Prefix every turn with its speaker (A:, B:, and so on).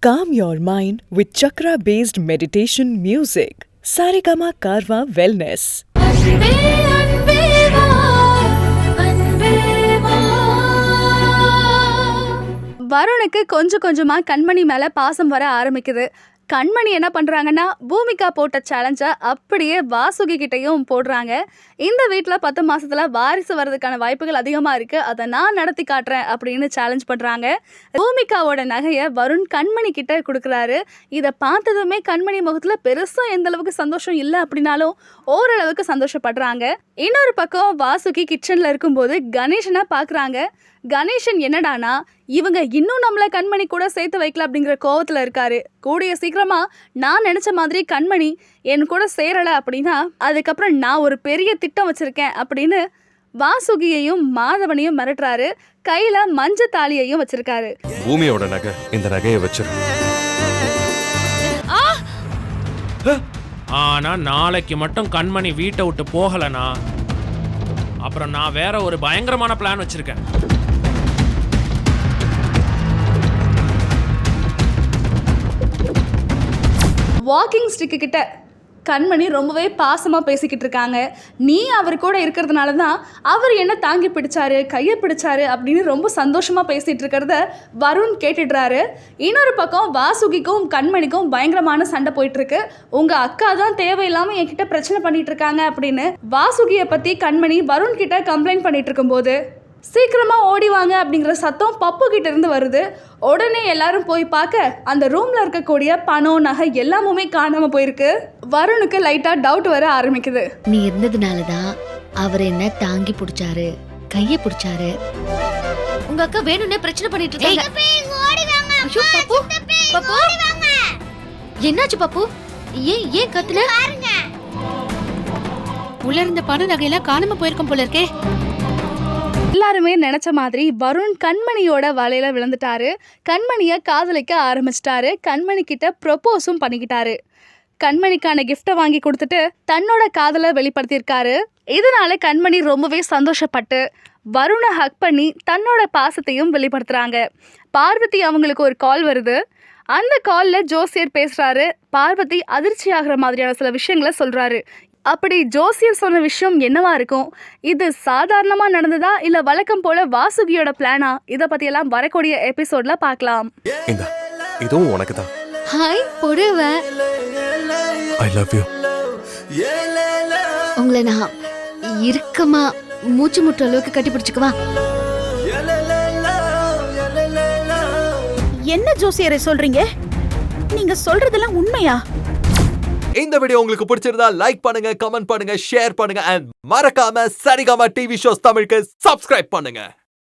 A: Calm your mind with chakra-based meditation music. Saregama Karwa Wellness.
B: வருணுக்கு கொஞ்சம் கொஞ்சமா கண்மணி மேல பாசம் வர ஆரம்பிக்குது. கண்மணி என்ன பண்றாங்கன்னா, பூமிகா போட்ட சேலஞ்சை அப்படியே வாசுகி கிட்டையும் போடுறாங்க. இந்த வீட்டில் 10 மாசத்துல வாரிசு வர்றதுக்கான வாய்ப்புகள் அதிகமா இருக்கு, அதை நான் நடத்தி காட்டுறேன் அப்படின்னு சேலஞ்ச் பண்றாங்க. பூமிகாவோட நகையை வருண் கண்மணி கிட்ட கொடுக்குறாரு. இதை பார்த்ததுமே கண்மணி முகத்துல பெருசா எந்த அளவுக்கு சந்தோஷம் இல்லை அப்படின்னாலும் ஓரளவுக்கு சந்தோஷப்படுறாங்க. இன்னொரு பக்கம் வாசுகி கிச்சன்ல இருக்கும்போது கணேசனை பாக்குறாங்க. கணேசன் என்னடானா, இவங்க இன்னும் நம்மள கண்மணி கூட சேர்த்து வைக்கல அப்படிங்கிற கோவத்துல இருக்காரு. கூடிய சீக்கிரமா நான் நினைச்ச மாதிரி கண்மணி என் கூட சேரல அப்படின்னா அதுக்கப்புறம் நான் ஒரு பெரிய திட்டம் வச்சிருக்கேன் அப்படின்னு வாசுகியையும் மாதவனையும் மிரட்டுறாரு. கையில மஞ்ச தாலியையும் வச்சிருக்காரு.
C: பூமியோட நகை, இந்த நகையை வச்சிரு.
D: ஆனா நாளைக்கு மட்டும் கண்மணி வீட்டை விட்டு போகலனா அப்புறம் நான் வேற ஒரு பயங்கரமான பிளான் வச்சிருக்கேன்.
B: வாக்கிங் ஸ்டிக்கு கிட்ட கண்மணி ரொம்பவே பாசமாக பேசிக்கிட்டு இருக்காங்க. நீ அவர் கூட இருக்கிறதுனால தான் அவர் என்ன தாங்கி பிடிச்சாரு, கையை பிடிச்சாரு அப்படின்னு ரொம்ப சந்தோஷமாக பேசிகிட்டு இருக்கிறத வருண் கேட்டுடுறாரு. இன்னொரு பக்கம் வாசுகிக்கும் கண்மணிக்கும் பயங்கரமான சண்டை போயிட்டுருக்கு. உங்கள் அக்கா தான் தேவையில்லாமல் என்கிட்ட பிரச்சனை பண்ணிகிட்டு இருக்காங்க அப்படின்னு வாசுகியை பற்றி கண்மணி வருண் கிட்ட கம்ப்ளைண்ட் பண்ணிகிட்டு இருக்கும்போது சீக்கிரமாக ஓடிவாங்க அப்படிங்கிற சத்தம் பப்பு கிட்ட இருந்து வருது. உடனே எல்லாரும் போய் பார்க்க அந்த ரூமில் இருக்கக்கூடிய பணம், நகை எல்லாமுமே காணாமல் போயிருக்கு. வருணுக்கு லைட்டாக டவுட் வர ஆரம்பிக்குது.
E: நீ இருந்ததுனால தான் அவர் என்ன தாங்கி பிடிச்சாரு, கையை பிடிச்சாரு. உங்க அக்கா வேணும்னே பிரச்சனை பண்ணிட்டு இருக்காங்க. ஐயோ பப்பு, பப்பு என்னாச்சு பப்பு? ஏன் கத்துன?
F: உள்ள இருந்த பண நகையெல்லாம் காணாம போயிருக்கும் போல இருக்கே.
B: எல்லாருமே நினைச்ச மாதிரி வருண் கண்மணியோட வலையில விழுந்துட்டாரு. கண்மணியை காதலிக்க ஆரம்பிச்சிட்டாரு. கண்மணி கிட்ட ப்ரொபோஸும் பண்ணிக்கிட்டாரு. கண்மணிக்கான கிஃப்டை வாங்கி கொடுத்துட்டு தன்னோட காதலை வெளிப்படுத்தியிருக்காரு. இதனால கண்மணி ரொம்பவே சந்தோஷப்பட்டு வருணை ஹக் பண்ணி தன்னோட பாசத்தையும் வெளிப்படுத்துறாங்க. பார்வதி அவங்களுக்கு ஒரு கால் வருது. அந்த காலில் ஜோசியர் பேசுறாரு. பார்வதி அதிர்ச்சி ஆகிற மாதிரியான சில விஷயங்களை சொல்றாரு. அப்படி ஜோசியர் சொன்ன விஷயம் என்னவா இருக்கும்? இது சாதாரணமாக நடந்ததா இல்லை வழக்கம் போல வாசுகியோட பிளானா? இதை பற்றியெல்லாம் வரக்கூடிய எபிசோட்ல பார்க்கலாம்.
C: இதுவும் உனக்கு தான்.
E: ஹாய் புடவை.
C: I love you.
E: உங்களை நான் இறுக்கமா மூச்சு முட்டு அளவுக்கு கட்டி பிடிச்சுக்குவா.
F: என்ன ஜோசியரை சொல்றீங்க? நீங்க சொல்றதெல்லாம் உண்மையா?
G: இந்த வீடியோ உங்களுக்கு பிடிச்சிருந்தா லைக் பண்ணுங்க, கமெண்ட் பண்ணுங்க, ஷேர் பண்ணுங்க and மறக்காம சரிகமா டிவி ஷோஸ் தமிழுக்கு சப்ஸ்கிரைப் பண்ணுங்க.